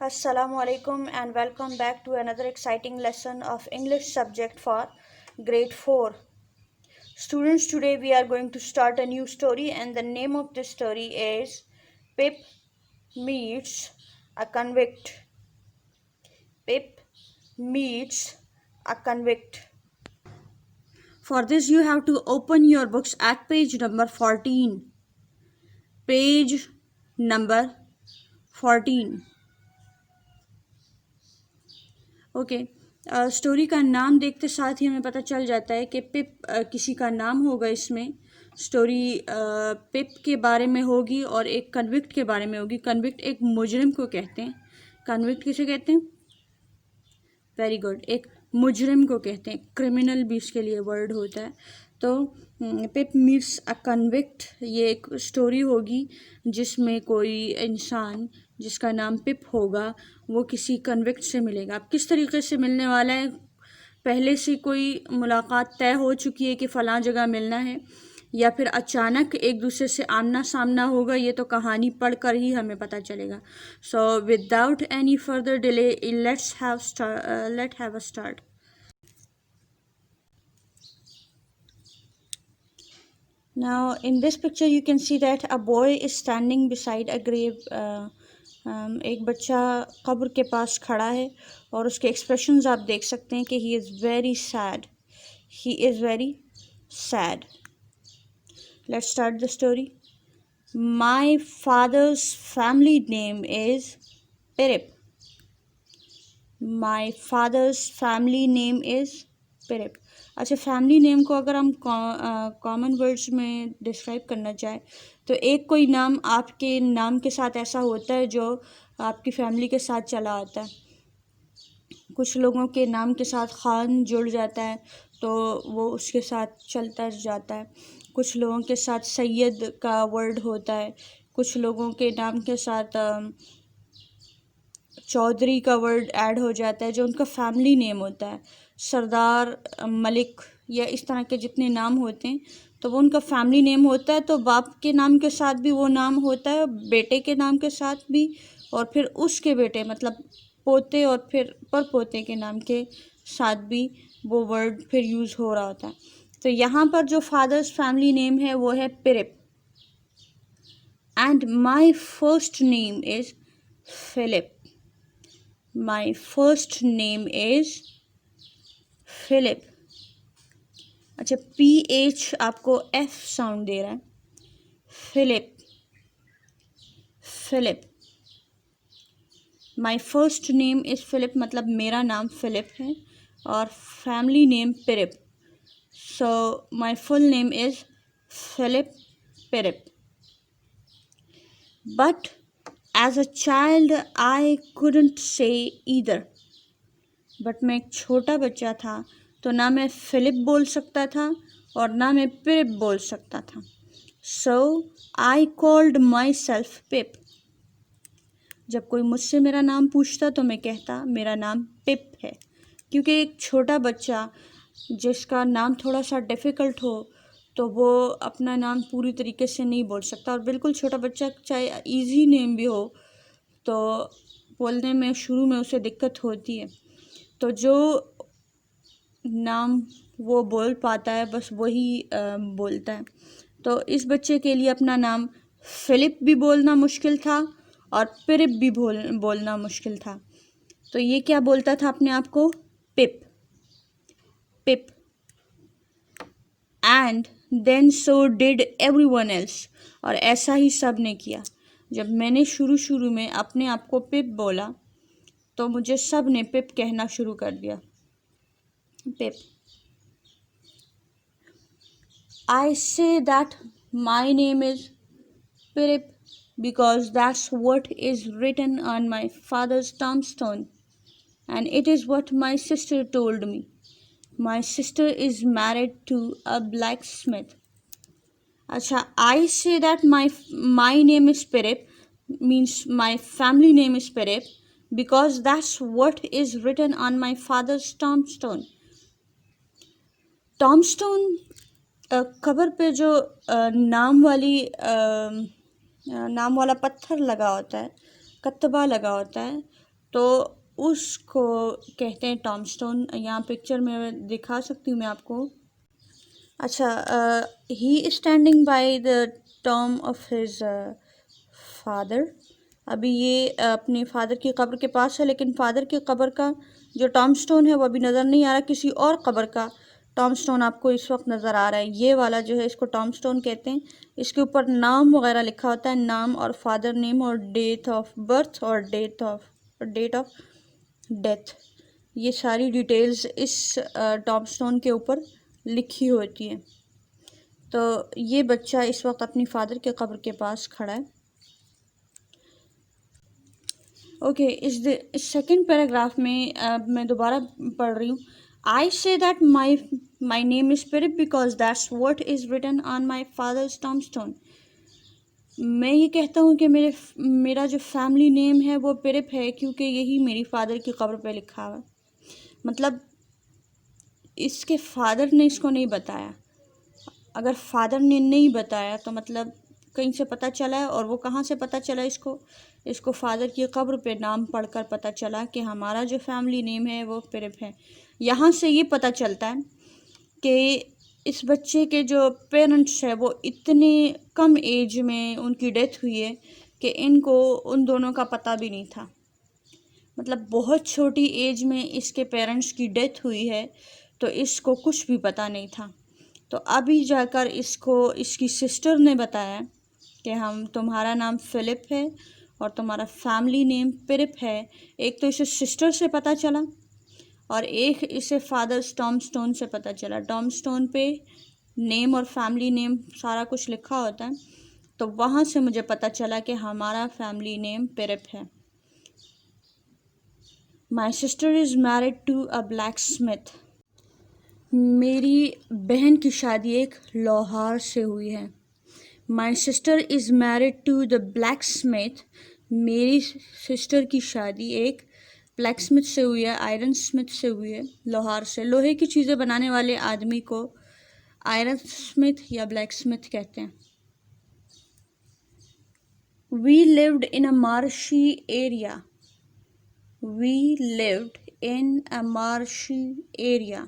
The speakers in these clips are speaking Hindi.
Assalamu alaikum and welcome back to another exciting lesson of English subject for grade 4. Students, today we are going to start a new story and the name of this story is Pip Meets a Convict. Pip Meets a Convict. For this you have to open your books at page number 14. Page number 14. Okay story का नाम देखते साथ ही हमें पता चल जाता है कि पिप किसी का नाम होगा इसमें। स्टोरी पिप के बारे में होगी और एक कन्विक्ट के बारे में होगी। कन्विक्ट एक मुजरिम को कहते हैं। कन्विक्ट किसे कहते हैं? वेरी गुड, एक मुजरिम को कहते हैं। क्रिमिनल भी इसके लिए वर्ड होता है। तो पिप मीट्स अ कन्विक्ट, ये एक स्टोरी होगी जिसमें कोई इंसान जिसका नाम पिप होगा वो किसी कन्विक्ट से मिलेगा। अब किस तरीके से मिलने वाला है? पहले से कोई मुलाकात तय हो चुकी है कि फ़लाँ जगह मिलना है, या फिर अचानक एक दूसरे से आमना सामना होगा, ये तो कहानी पढ़कर ही हमें पता चलेगा। So without any further delay late have a start. Now in this picture you can see that a boy is standing beside a grave. एक बच्चा कब्र के पास खड़ा है और उसके एक्सप्रेशंस आप देख सकते हैं कि he is very sad. He is very sad. Let's start the story. My father's family name is Pirip. My father's family name is Pirip. अच्छा, फैमिली नेम को अगर हम कॉमन वर्ड्स में डिस्क्राइब करना चाहें तो एक कोई नाम आपके नाम के साथ ऐसा होता है जो आपकी फैमिली के साथ चला आता है। कुछ लोगों के नाम के साथ खान जुड़ जाता है तो वो उसके साथ चलता जाता है। कुछ लोगों के साथ सैयद का वर्ड होता है। कुछ लोगों के नाम के साथ चौधरी का वर्ड ऐड हो जाता है जो उनका फैमिली नेम होता है। सरदार, मलिक या इस तरह के जितने नाम होते हैं तो वो उनका फैमिली नेम होता है। तो बाप के नाम के साथ भी वो नाम होता है, बेटे के नाम के साथ भी, और फिर उसके बेटे मतलब पोते और फिर परपोते के नाम के साथ भी वो वर्ड फिर यूज़ हो रहा होता है। तो यहाँ पर जो फादर्स फैमिली नेम है वो है Pirrip. And my first name is Philip. My first name is Philip. अच्छा, PH आपको F साउंड दे रहा है। Philip. Philip. My first name is Philip मतलब मेरा नाम फिलिप है और family name Pirrip. So my full name is Philip Pirip. But as a child I couldn't say either. But मैं एक छोटा बच्चा था तो ना मैं फिलिप बोल सकता था और ना मैं पिप बोल सकता था। सो आई कॉल्ड माई सेल्फ पिप। जब कोई मुझसे मेरा नाम पूछता तो मैं कहता मेरा नाम पिप है, क्योंकि एक छोटा बच्चा जिसका नाम थोड़ा सा डिफ़िकल्ट हो तो वो अपना नाम पूरी तरीके से नहीं बोल सकता। और बिल्कुल छोटा बच्चा चाहे इजी नेम भी हो तो बोलने में शुरू में उसे दिक्कत होती है। तो जो नाम वो बोल पाता है बस वही बोलता है। तो इस बच्चे के लिए अपना नाम फिलिप भी बोलना मुश्किल था और पिरिप भी बोलना मुश्किल था। तो ये क्या बोलता था अपने आप को? Pip, Pip. And then so did everyone else. और ऐसा ही सब ने किया। जब मैंने शुरू में अपने आप को पिप बोला तो मुझे सब ने पिप कहना शुरू कर दिया। पिप। I say that my name is Pirip because that's what is written on my father's tombstone, and it is what my sister told me. My sister is married to a blacksmith. Acha, I say that my name is Pirip means my family name is Pirip because that's what is written on my father's tombstone. Tombstone कब्र पे जो नाम वाला पत्थर लगा होता है, कत्बा लगा होता है, तो उसको कहते हैं टॉम्बस्टोन। यहाँ पिक्चर में दिखा सकती हूँ मैं आपको। अच्छा, he is standing by the Tom of his father. अभी ये अपने फादर की कब्र के पास है, लेकिन फादर की कब्र का जो टॉम्बस्टोन है वो अभी नज़र नहीं आ रहा। किसी और कब्र का टॉम्बस्टोन आपको इस वक्त नज़र आ रहा है। ये वाला जो है इसको टॉम्बस्टोन कहते हैं। इसके ऊपर नाम वगैरह लिखा होता है, नाम और फादर नेम और डेट ऑफ बर्थ और डेट ऑफ डेथ। ये सारी डिटेल्स इस टॉम्बस्टोन के ऊपर लिखी होती है। तो ये बच्चा इस वक्त अपनी फादर के कब्र के पास खड़ा है। ओके, इस सेकंड पैराग्राफ में मैं दोबारा पढ़ रही हूँ। I say that my name is Pirrip because that's what is written on my father's tombstone. मैं ये कहता हूँ कि मेरा जो फैमिली नेम है वो पिरिप है, क्योंकि यही मेरी फादर की कब्र पे लिखा हुआ है। मतलब इसके फादर ने इसको नहीं बताया। अगर फादर ने नहीं बताया तो मतलब कहीं से पता चला है। और वो कहाँ से पता चला इसको फादर की कब्र पे नाम पढ़कर पता चला कि हमारा जो फैमिली नेम है वो पिरिप है। यहाँ से ये पता चलता है कि इस बच्चे के जो पेरेंट्स है वो इतने कम एज में उनकी डेथ हुई है कि इनको उन दोनों का पता भी नहीं था। मतलब बहुत छोटी एज में इसके पेरेंट्स की डेथ हुई है, तो इसको कुछ भी पता नहीं था। तो अभी जाकर इसको इसकी सिस्टर ने बताया कि तुम्हारा नाम फिलिप है और तुम्हारा फैमिली नेम पिरिप है। एक तो इसे सिस्टर से पता चला और एक इसे फादर टॉम्बस्टोन से पता चला। टॉम्बस्टोन पे नेम और फैमिली नेम सारा कुछ लिखा होता है, तो वहाँ से मुझे पता चला कि हमारा फैमिली नेम पिरिप है। My sister is married to a blacksmith. मेरी बहन की शादी एक लोहार से हुई है। My sister is married to the blacksmith. मेरी सिस्टर की शादी एक ब्लैक स्मिथ से हुई है, आयरन स्मिथ से हुई है, लोहार से। लोहे की चीज़ें बनाने वाले आदमी को आयरन स्मिथ या ब्लैक स्मिथ कहते हैं। We lived in a marshy area. We lived in a marshy area.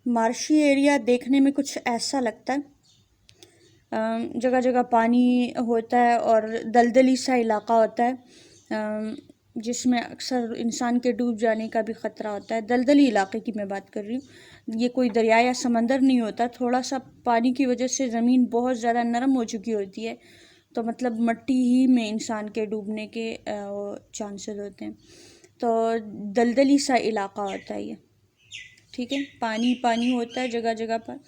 Marshy area देखने में कुछ ऐसा लगता है, जगह जगह पानी होता है और दलदली सा इलाका होता है, जिसमें अक्सर इंसान के डूब जाने का भी ख़तरा होता है। दलदली इलाके की मैं बात कर रही हूँ। ये कोई दरिया या समंदर नहीं होता। थोड़ा सा पानी की वजह से ज़मीन बहुत ज़्यादा नरम हो चुकी होती है, तो मतलब मिट्टी ही में इंसान के डूबने के चांसेस होते हैं। तो दलदली सा इलाका होता है ये, ठीक है। पानी पानी होता है जगह जगह पर,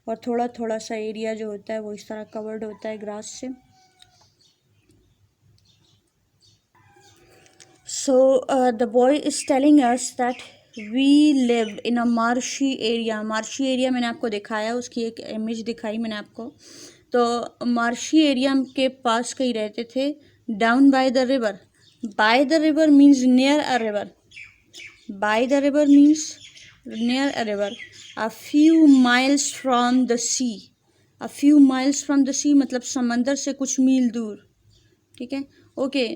और थोड़ा थोड़ा सा एरिया जो होता है वो इस तरह कवर्ड होता है ग्रास से। So the boy is telling us that we live in a marshy area. Marshy area मैंने आपको दिखाया, उसकी एक इमेज दिखाई मैंने आपको। तो मार्शी एरिया के पास कहीं रहते थे, down by the river. Bye the river means near a river. Bye the river means near a river, a few miles from the sea। a few miles from the sea मतलब समंदर से कुछ मील दूर, ठीक है। Okay,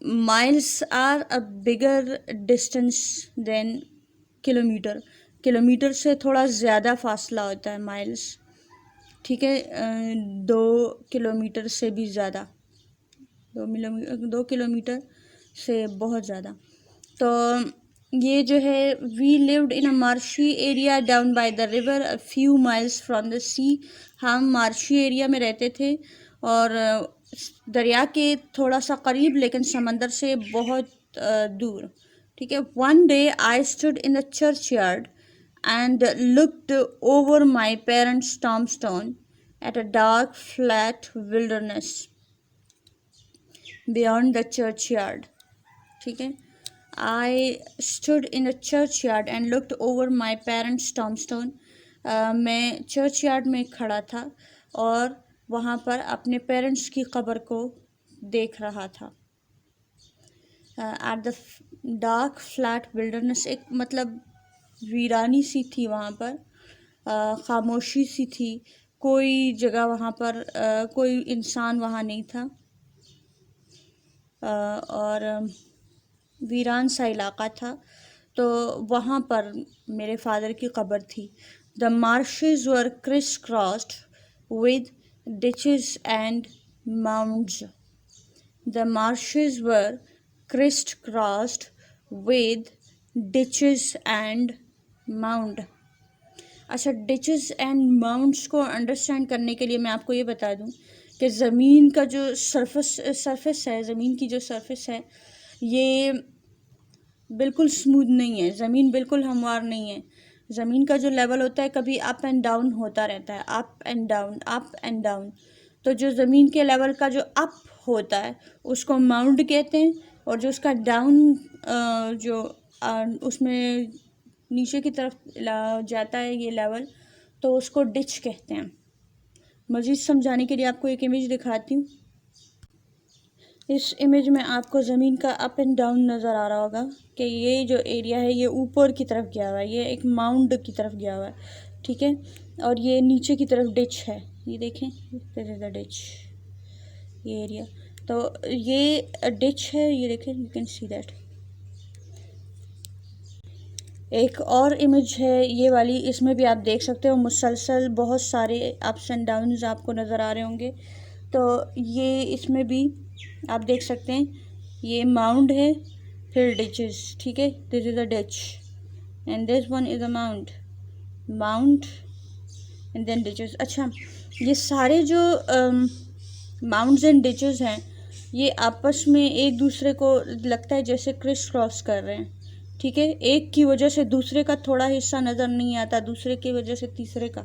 miles are a bigger distance than kilometre. Kilometre से थोड़ा ज़्यादा फासला होता है माइल्स, ठीक है। 2 किलोमीटर से भी ज़्यादा, 2 किलोमीटर से बहुत ज़्यादा। तो ये जो है, we lived in a marshy area down by the river a few miles from the sea. हम मार्शी एरिया में रहते थे और दरिया के थोड़ा सा करीब, लेकिन समंदर से बहुत दूर, ठीक है। One day I stood in the churchyard and looked over my parents tombstone at a dark flat wilderness beyond the churchyard, ठीक है। I stood in the churchyard and looked over my parents' tombstone। मैं चर्च यार्ड में खड़ा था और वहाँ पर अपने पेरेंट्स की कब्र को देख रहा था। At the dark flat wilderness, एक मतलब वीरानी सी थी वहाँ पर, खामोशी सी थी, कोई जगह वहाँ पर कोई इंसान वहाँ नहीं था, और वीरान सा इलाका था। तो वहाँ पर मेरे फादर की कब्र थी। The marshes were Chris crossed with ditches and mounds. The marshes were Chris crossed with ditches and mound. अच्छा, डिचेस एंड माउंट्स को अंडरस्टैंड करने के लिए मैं आपको ये बता दूं कि ज़मीन का जो सरफेस है, ज़मीन की जो सरफेस है, ये बिल्कुल स्मूथ नहीं है। ज़मीन बिल्कुल हमवार नहीं है। ज़मीन का जो लेवल होता है कभी अप एंड डाउन होता रहता है, up and down, up and down. तो जो ज़मीन के लेवल का जो अप होता है उसको माउंड कहते हैं, और जो उसका डाउन उसमें नीचे की तरफ जाता है ये लेवल, तो उसको डिच कहते हैं। मज़ीद समझाने के लिए आपको एक इमेज दिखाती हूँ। इस इमेज में आपको ज़मीन का अप एंड डाउन नज़र आ रहा होगा कि ये जो एरिया है ये ऊपर की तरफ गया हुआ है, ये एक माउंड की तरफ गया हुआ है, ठीक है। और ये नीचे की तरफ डिच है, ये देखें, दिस इज द डिच, ये एरिया। तो ये डिच है, ये देखें, यू कैन सी दैट। एक और इमेज है ये वाली, इसमें भी आप देख सकते हो मुसलसल बहुत सारे अप्स एंड डाउन्स आपको नज़र आ रहे होंगे। तो ये इसमें भी आप देख सकते हैं, ये माउंड है, फिर डिचेस, ठीक है, this is a ditch and this one is a mound and then ditches. अच्छा, ये सारे जो माउंट्स एंड डिचेस हैं, ये आपस में एक दूसरे को लगता है जैसे क्रिस क्रॉस कर रहे हैं, ठीक है। एक की वजह से दूसरे का थोड़ा हिस्सा नज़र नहीं आता, दूसरे की वजह से तीसरे का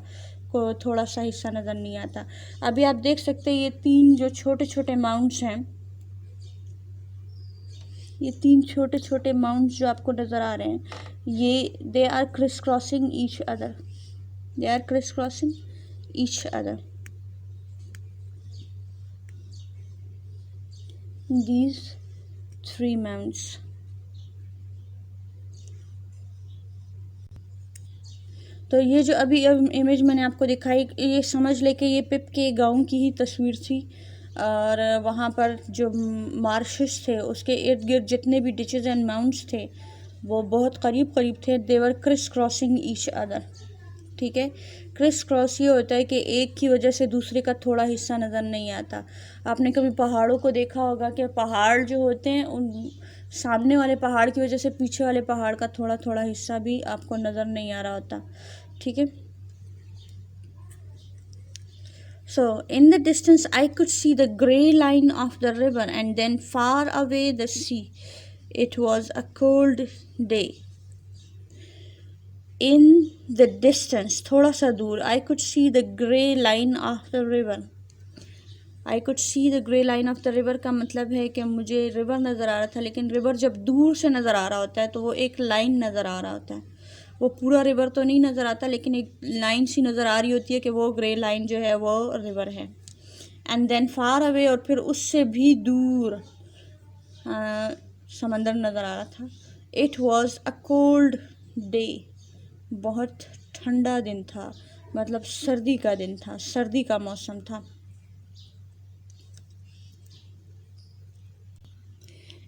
को थोड़ा सा हिस्सा नज़र नहीं आता। अभी आप देख सकते हैं ये तीन जो छोटे छोटे माउंट्स हैं, ये तीन छोटे छोटे माउंट्स जो आपको नज़र आ रहे हैं, ये they are crisscrossing each other, they are crisscrossing each other, these three mounts. तो ये जो अभी इमेज मैंने आपको दिखाई, ये समझ ले कि ये पिप के गांव की ही तस्वीर थी, और वहाँ पर जो मार्शेस थे उसके इर्द गिर्द जितने भी डिचेस एंड माउंट्स थे वो बहुत करीब करीब थे। देवर क्रिस क्रॉसिंग ईच अदर, ठीक है। क्रिस क्रॉस ये होता है कि एक की वजह से दूसरे का थोड़ा हिस्सा नज़र नहीं आता। आपने कभी पहाड़ों को देखा होगा कि पहाड़ जो होते हैं उन सामने वाले पहाड़ की वजह से पीछे वाले पहाड़ का थोड़ा थोड़ा हिस्सा भी आपको नज़र नहीं आ रहा होता, ठीक है। So in the distance I could see the grey line of the river and then far away the sea. It was a cold day. In the distance, थोड़ा सा दूर, I could see the grey line of the river. I could see the grey line of the river का मतलब है कि मुझे रिवर नज़र आ रहा था, लेकिन रिवर जब दूर से नज़र आ रहा होता है तो वो एक लाइन नज़र आ रहा होता है। वो पूरा रिवर तो नहीं नज़र आता, लेकिन एक लाइन सी नज़र आ रही होती है कि वो ग्रे लाइन जो है वो रिवर है। एंड देन फार अवे, और फिर उससे भी दूर समंदर नज़र आ रहा था। It was a cold day, बहुत ठंडा दिन था, मतलब सर्दी का दिन था, सर्दी का मौसम था।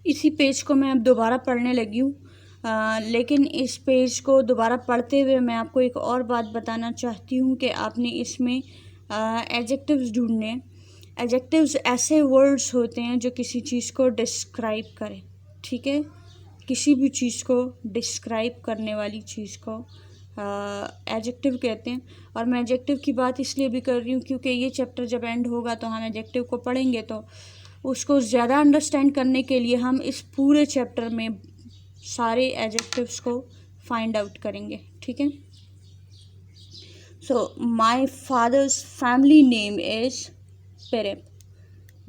इसी पेज को मैं अब दोबारा पढ़ने लगी हूँ, लेकिन इस पेज को दोबारा पढ़ते हुए मैं आपको एक और बात बताना चाहती हूँ कि आपने इसमें एडजेक्टिव्स ढूंढने। एडजेक्टिव्स ऐसे वर्ड्स होते हैं जो किसी चीज़ को डिस्क्राइब करें, ठीक है। किसी भी चीज़ को डिस्क्राइब करने वाली चीज़ को एडजेक्टिव कहते हैं। और मैं एडजेक्टिव की बात इसलिए भी कर रही हूँ क्योंकि ये चैप्टर जब एंड होगा तो हम एडजेक्टिव को पढ़ेंगे, तो उसको ज़्यादा अंडरस्टैंड करने के लिए हम इस पूरे चैप्टर में सारे एडजेक्टिव्स को फाइंड आउट करेंगे, ठीक है। So my father's family name is Pirrip,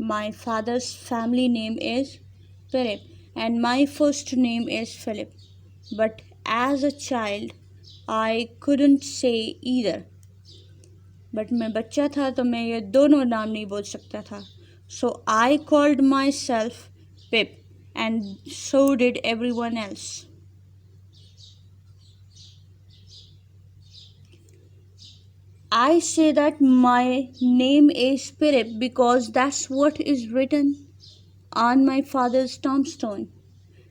my father's family name is Pirrip and my first name is Philip, but as a child I couldn't say either. But मैं बच्चा था तो मैं ये दोनों नाम नहीं बोल सकता था। So I called myself Pip and so did everyone else. I say that my name is Pirip because that's what is written on my father's tombstone,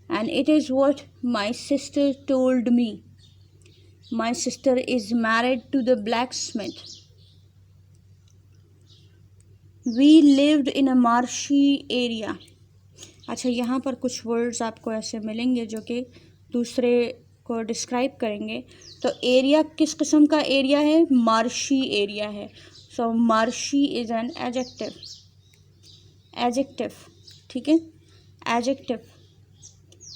and it is what my sister told me. My sister is married to the blacksmith. We lived in a marshy area. अच्छा, यहाँ पर कुछ वर्ड्स आपको ऐसे मिलेंगे जो कि दूसरे को डिस्क्राइब करेंगे। तो एरिया किस किस्म का एरिया है? मार्शी एरिया है। So marshy is an adjective. Adjective, ठीक है, adjective.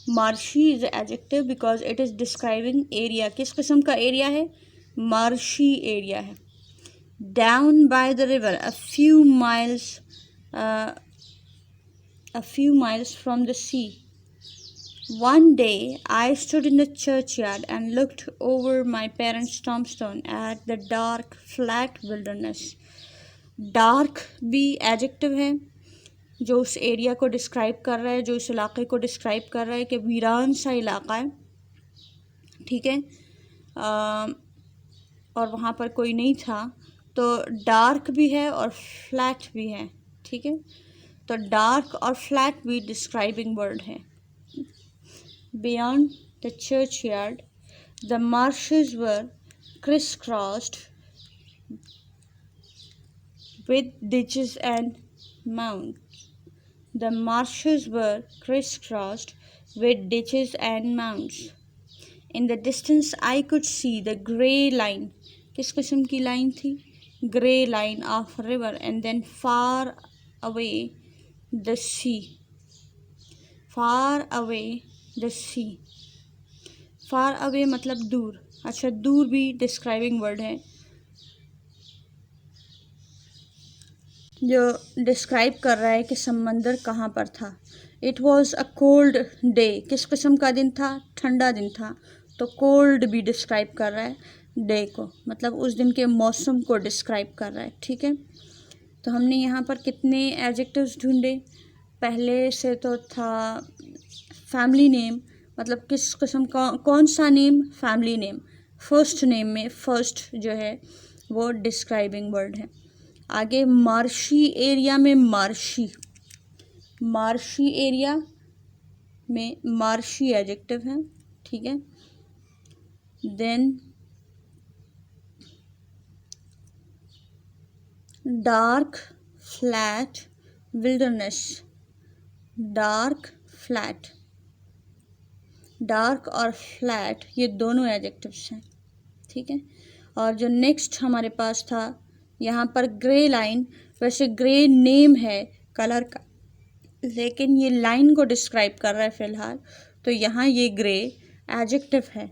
Marshy is adjective because it is describing area. किस किस्म का एरिया है? मार्शी एरिया है। Down by the river, a few miles from the sea. One day I stood in the churchyard and looked over my parents' tombstone at the dark, flat wilderness. Dark भी एडजेक्टिव है जो उस एरिया को डिस्क्राइब कर रहा है, जो उस इलाके को डिस्क्राइब कर रहा है कि वीरान सा इलाका है, ठीक है, और वहाँ पर कोई नहीं था। तो डार्क भी है और फ्लैट भी है, ठीक है। तो डार्क और फ्लैट भी डिस्क्राइबिंग वर्ड है। Beyond the churchyard the marshes were Chris crossed with ditches and mounds. The marshes were crisscrossed with ditches and mounds. In the distance I could see the grey line. किस किस्म की लाइन थी? Grey line of river, and then far away the sea. Far away the sea. Far away मतलब दूर। अच्छा, दूर भी डिस्क्राइबिंग वर्ड है जो डिस्क्राइब कर रहा है कि समंदर कहाँ पर था। It was a cold day. किस किस्म का दिन था? ठंडा दिन था। तो कोल्ड भी डिस्क्राइब कर रहा है डे को, मतलब उस दिन के मौसम को डिस्क्राइब कर रहा है, ठीक है। तो हमने यहाँ पर कितने एडजेक्टिव्स ढूंढे? पहले से तो था फैमिली नेम, मतलब किस किस्म का, कौन सा name? Family name. First name में फर्स्ट जो है वो डिस्क्राइबिंग वर्ड है। आगे मार्शी एरिया में मार्शी, मार्शी एरिया में मार्शी एडजेक्टिव है, ठीक है। Then dark flat wilderness. Dark flat, dark और फ्लैट ये दोनों एडजेक्टिव्स हैं, ठीक है। और जो नेक्स्ट हमारे पास था यहाँ पर ग्रे लाइन। वैसे ग्रे नेम है कलर का, लेकिन ये लाइन को डिस्क्राइब कर रहा है फ़िलहाल, तो यहाँ ये ग्रे एडजेक्टिव है।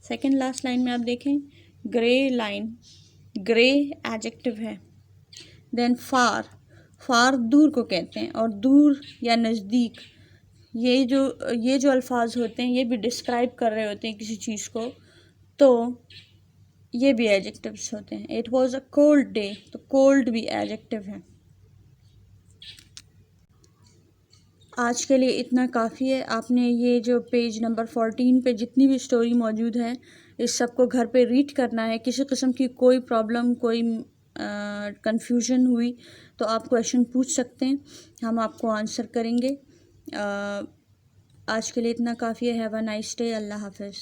सेकंड लास्ट लाइन में आप देखें, ग्रे लाइन, ग्रे एडजेक्टिव है। देन फार, फार दूर को कहते हैं, और दूर या नज़दीक ये जो अल्फाज होते हैं ये भी डिस्क्राइब कर रहे होते हैं किसी चीज़ को, तो ये भी एडजेक्टिव्स होते हैं। It was a cold day, तो कोल्ड भी एडजेक्टिव है। आज के लिए इतना काफ़ी है। आपने ये जो पेज नंबर 14 पे जितनी भी स्टोरी मौजूद है इस सब को घर पे रीड करना है। किसी किस्म की कोई प्रॉब्लम, कोई कंफ्यूजन हुई तो आप क्वेश्चन पूछ सकते हैं, हम आपको आंसर करेंगे। आज के लिए इतना काफ़ी है। Have a nice day. Allah हाफ़िज़।